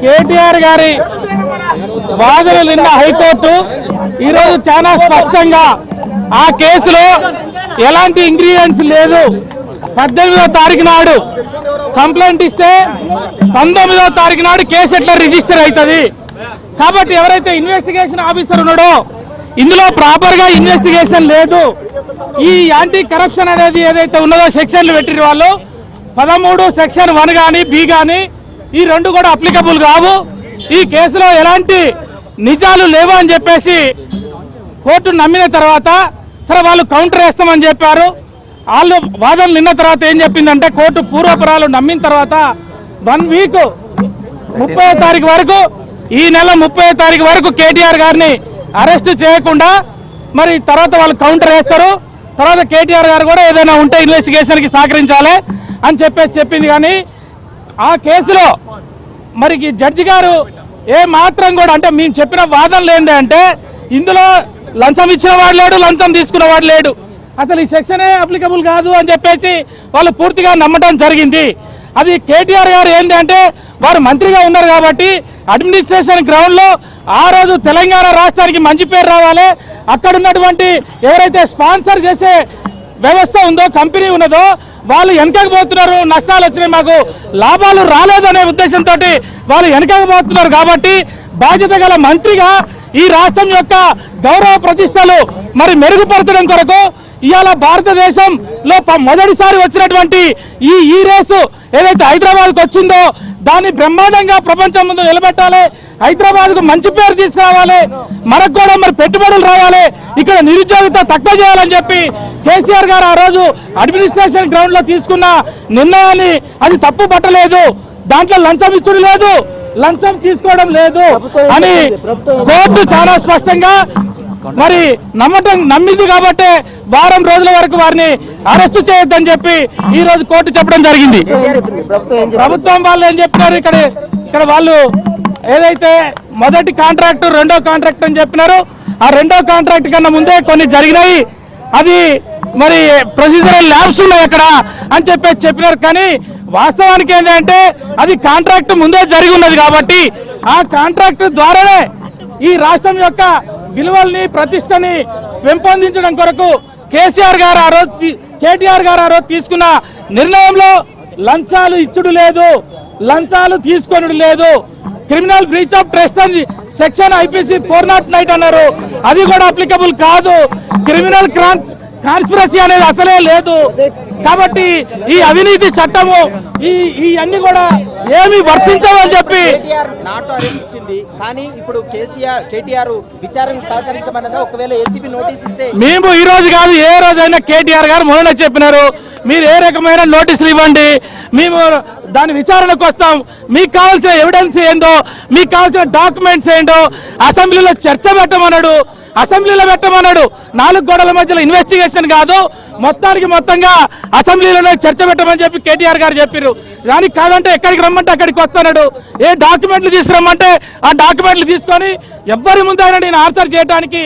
కేటీఆర్ గారి వాదనలు నిన్న హైకోర్టు ఈరోజు చాలా స్పష్టంగా ఆ కేసులో ఎలాంటి ఇంగ్రీడియంట్స్ లేదు. 18వ తారీఖు నాడు కంప్లైంట్ ఇస్తే 19వ తారీఖు నాడు కేసు ఎట్లా రిజిస్టర్ అవుతుంది. కాబట్టి ఎవరైతే ఇన్వెస్టిగేషన్ ఆఫీసర్ ఉన్నాడో ఇందులో ప్రాపర్ గా ఇన్వెస్టిగేషన్ లేదు. ఈ యాంటీ కరప్షన్ అనేది ఏదైతే ఉన్నదో సెక్షన్లు పెట్టిన వాళ్ళు 13 సెక్షన్ 1 కానీ బి కానీ ఈ రెండు కూడా అప్లికబుల్ కావు. ఈ కేసులో ఎలాంటి నిజాలు లేవు అని చెప్పేసి కోర్టు నమ్మిన తర్వాత వాళ్ళు కౌంటర్ వేస్తామని చెప్పారు. వాళ్ళు వాదనలు నిన్న తర్వాత ఏం చెప్పిందంటే కోర్టు పూర్వపురాలు నమ్మిన తర్వాత 1 వీక్ 30వ తారీఖు వరకు ఈ నెల 30వ తారీఖు వరకు కేటీఆర్ గారిని అరెస్ట్ చేయకుండా మరి తర్వాత వాళ్ళు కౌంటర్ వేస్తారు. తర్వాత కేటీఆర్ గారు కూడా ఏదైనా ఉంటే ఇన్వెస్టిగేషన్కి సహకరించాలి అని చెప్పింది. కానీ ఆ కేసులో మరి జడ్జి గారు ఏ మాత్రం కూడా అంటే మేము చెప్పిన వాదనలు ఏంటంటే ఇందులో లంచం ఇచ్చిన వాడు లేడు, లంచం తీసుకున్న వాడు లేడు, అసలు ఈ సెక్షనే అప్లికబుల్ కాదు అని చెప్పేసి వాళ్ళు పూర్తిగా నమ్మడం జరిగింది. అది కేటీఆర్ గారు ఏంటంటే వారు మంత్రిగా ఉన్నారు కాబట్టి అడ్మినిస్ట్రేషన్ గ్రౌండ్ లో ఆ రోజు తెలంగాణ రాష్ట్రానికి మంచి పేరు రావాలి, అక్కడ ఉన్నటువంటి ఎవరైతే స్పాన్సర్ చేసే వ్యవస్థ ఉందో కంపెనీ ఉన్నదో వాళ్ళు వెనకకపోతున్నారు, నష్టాలు వచ్చినాయి, మాకు లాభాలు రాలేదనే ఉద్దేశంతో వాళ్ళు వెనకకపోతున్నారు. కాబట్టి బాధ్యత గల మంత్రిగా ఈ రాష్ట్రం యొక్క గౌరవ ప్రతిష్టలు మరి మెరుగుపరచడం కొరకు ఇవాళ భారతదేశంలో మొదటిసారి వచ్చినటువంటి ఈ రేసు ఏదైతే హైదరాబాద్కు వచ్చిందో దాన్ని బ్రహ్మాండంగా ప్రపంచం ముందు నిలబెట్టాలి, హైదరాబాద్కు మంచి పేరు తీసుకురావాలి, మనకు కూడా మరి పెట్టుబడులు రావాలి, ఇక్కడ నిరుద్యోగిత తక్కువ చేయాలని చెప్పి కేసీఆర్ గారు ఆ రోజు అడ్మినిస్ట్రేషన్ గ్రౌండ్ లో తీసుకున్న నిర్ణయాన్ని అది తప్పు పట్టలేదు. దాంట్లో లంచం ఇచ్చుడు లేదు, లంచం తీసుకోవడం లేదు అని కోర్టు చాలా స్పష్టంగా మరి నమ్మింది. కాబట్టి వారం రోజుల వరకు వారిని అరెస్టు చేయొద్దని చెప్పి ఈ రోజు కోర్టు చెప్పడం జరిగింది. ప్రభుత్వం వాళ్ళు ఏం చెప్పినారు, ఇక్కడ వాళ్ళు ఏదైతే మొదటి కాంట్రాక్టు రెండో కాంట్రాక్ట్ అని చెప్పినారు, ఆ రెండో కాంట్రాక్ట్ కన్నా ముందే కొన్ని జరిగినాయి, అది మరి ప్రొసీజరల్ ల్యాబ్స్ ఉన్నాయి అక్కడ అని చెప్పినారు. కానీ వాస్తవానికి ఏంటంటే అది కాంట్రాక్ట్ ముందే జరిగి ఉన్నది కాబట్టి ఆ కాంట్రాక్ట్ ద్వారానే ఈ రాష్ట్రం యొక్క విలువల్ని ప్రతిష్టని పెంపొందించడం కొరకు కేటీఆర్ గారు ఆ రోజు తీసుకున్న నిర్ణయంలో లంచాలు ఇచ్చుడు లేదు, లంచాలు తీసుకొనుడు లేదు. క్రిమినల్ బ్రీచ్ ఆఫ్ ట్రస్ట్ అని సెక్షన్ ఐపీసీ 409 అన్నారు, అది కూడా అప్లికబుల్ కాదు. క్రిమినల్ కాన్స్పిరసీ అనేది అసలే లేదు. కాబట్టి ఈ అవినీతి చట్టము ఈ అన్ని కూడా ఏమి వర్తించవని చెప్పి కానీ ఇప్పుడు కేటీఆర్ విచారణకు సహకరించమన్నది ఒకవేళ ఏసీబీ నోటీస్ ఇస్తే మేము ఈ రోజు కాదు ఏ రోజైనా కేటీఆర్ గారు మొదట చెప్పినారు మీరు ఏ రకమైన నోటీసులు ఇవ్వండి, మేము దాని విచారణకు వస్తాం, మీకు కావాల్సిన ఎవిడెన్స్ ఏందో, మీకు కావాల్సిన డాక్యుమెంట్స్ ఏంటో అసెంబ్లీలో చర్చ పెట్టమన్నాడు, అసెంబ్లీలో పెట్టమన్నాడు. 4 గోడల మధ్యలో ఇన్వెస్టిగేషన్ కాదు, మొత్తంగా అసెంబ్లీలోనే చర్చ పెట్టమని చెప్పి కేటీఆర్ గారు చెప్పారు. దానికి కాదంటే ఎక్కడికి రమ్మంటే అక్కడికి వస్తున్నాడు, ఏ డాక్యుమెంట్లు తీసుకురమ్మంటే ఆ డాక్యుమెంట్లు తీసుకొని ఎవ్వరి ముందైనా నేను ఆన్సర్ చేయడానికి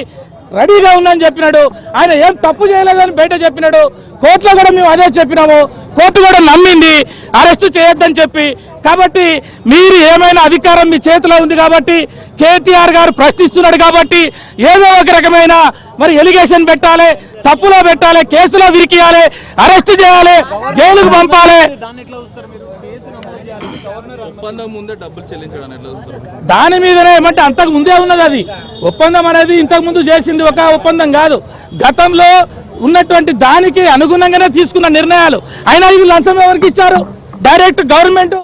రెడీగా ఉందని చెప్పినాడు. ఆయన ఏం తప్పు చేయలేదని బయట చెప్పినాడు. కోర్టులో కూడా మేము అదే చెప్పినాము, కోర్టు కూడా నమ్మింది అరెస్టు చేయొద్దని చెప్పి. కాబట్టి మీరు ఏమైనా అధికారం మీ చేతిలో ఉంది కాబట్టి కేటీఆర్ గారు ప్రశ్నిస్తున్నాడు కాబట్టి ఏదో ఒక రకమైన మరి ఎలిగేషన్ పెట్టాలి, తప్పులో పెట్టాలి, కేసులో విరికియాలి, అరెస్టు చేయాలి, జైలుకు పంపాలి. దాని మీదనే ఏమంటే అంతకు ముందే ఉన్నది, అది ఒప్పందం అనేది ఇంతకు ముందు చేసింది ఒక ఒప్పందం కాదు, గతంలో ఉన్నటువంటి దానికి అనుగుణంగానే తీసుకున్న నిర్ణయాలు. అయినా ఇవి లంచం ఎవరికి ఇచ్చారు, డైరెక్ట్ గవర్నమెంట్